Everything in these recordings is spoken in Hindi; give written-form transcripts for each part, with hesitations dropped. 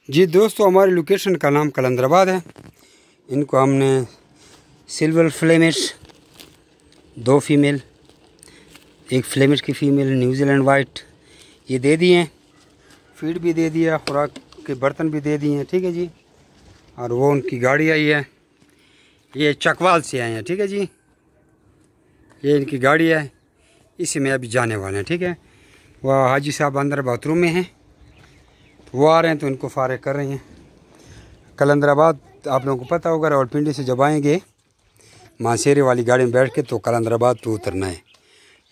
जी दोस्तों, हमारी लोकेशन का नाम कलंदराबाद है। इनको हमने सिल्वर फ्लेमिश 2 फीमेल, एक फ्लेमिश की फ़ीमेल, न्यूजीलैंड वाइट ये दे दिए हैं। फीड भी दे दिया, खुराक के बर्तन भी दे दिए हैं। ठीक है जी। और वो उनकी गाड़ी आई है, ये चकवाल से आए हैं। ठीक है जी, ये इनकी गाड़ी है, इसी में अभी जाने वाले हैं। ठीक है, वह हाजी साहब अंदर बाथरूम में हैं, वो आ रहे हैं तो इनको फारिग कर रहे हैं। कलंदराबाद आप लोगों को पता होगा, रावलपिंडी से जब आएंगे मानसेरे वाली गाड़ी में बैठ के तो कलंदराबाद पे उतरना है।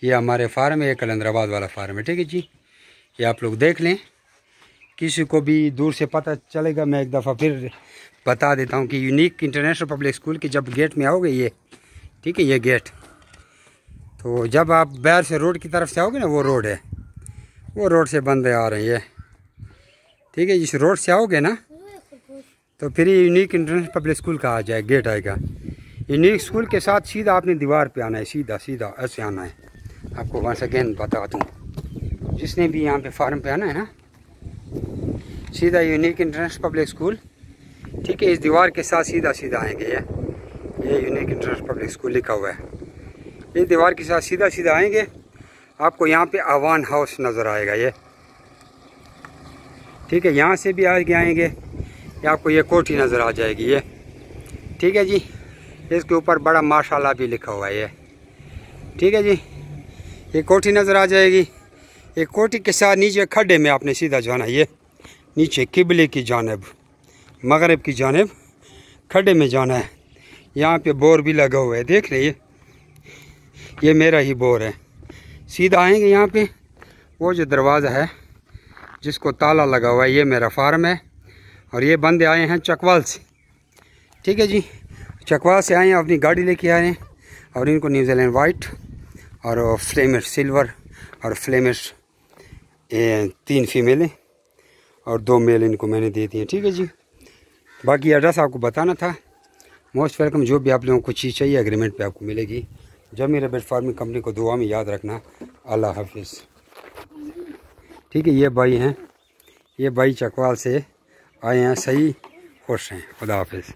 ये हमारे फार्म है, ये कलंदराबाद वाला फार्म है। ठीक है जी, ये आप लोग देख लें, किसी को भी दूर से पता चलेगा। मैं एक दफ़ा फिर बता देता हूँ कि यूनिक इंटरनेशनल पब्लिक स्कूल के जब गेट में आओगे ये, ठीक है, ये गेट, तो जब आप बाहर से रोड की तरफ से आओगे ना, वो रोड है, वो रोड से बंदे आ रहे हैं ये। ठीक है, जिस रोड से आओगे ना तो फिर ये यूनिक इंटरनेशनल पब्लिक स्कूल का आ जाए, गेट आएगा। यूनिक स्कूल के साथ सीधा आपने दीवार पे आना है, सीधा सीधा ऐसे आना है। आपको वंस अगेन बता दूँ, जिसने भी यहाँ पे फार्म पे आना है ना, सीधा यूनिक इंटरनेशनल पब्लिक स्कूल, ठीक है, इस दीवार के साथ सीधा सीधा आएंगे। ये यूनिक इंटरनेशनल पब्लिक स्कूल लिखा हुआ है, इस दीवार के साथ सीधा सीधा आएंगे। आपको यहाँ पे आवान हाउस नज़र आएगा ये। ठीक है, यहाँ से भी आगे आएंगे, ये आपको ये कोठी नज़र आ जाएगी ये। ठीक है जी, इसके ऊपर बड़ा माशाल्लाह भी लिखा हुआ है ये। ठीक है जी, ये कोठी नज़र आ जाएगी। एक कोठी के साथ नीचे खड्डे में आपने सीधा जाना, ये नीचे किबले की जानिब, मगरब की जानिब खड्डे में जाना है। यहाँ पे बोर भी लगा हुआ है, देख रहे ये मेरा ही बोर है। सीधा आएंगे यहाँ पे, वो जो दरवाज़ा है जिसको ताला लगा हुआ है, ये मेरा फार्म है। और ये बंदे आए हैं चकवाल से। ठीक है जी, चकवाल से आए हैं, अपनी गाड़ी लेके आए हैं। और इनको न्यूजीलैंड वाइट और फ्लेमिश सिल्वर और फ्लेमिश 3 फीमेलें और 2 मेल इनको मैंने दे दिए। ठीक है जी, बाकी एड्रेस आपको बताना था। Most welcome. जो भी आप लोगों को चीज़ चाहिए एग्रीमेंट पे आपको मिलेगी। जमीर रैबिट फार्मिंग कंपनी को दुआ में याद रखना। अल्लाह हाफिज़। ठीक है, ये भाई हैं, ये भाई चकवाल से आए हैं, सही खुश हैं। खुदा हाफिज़।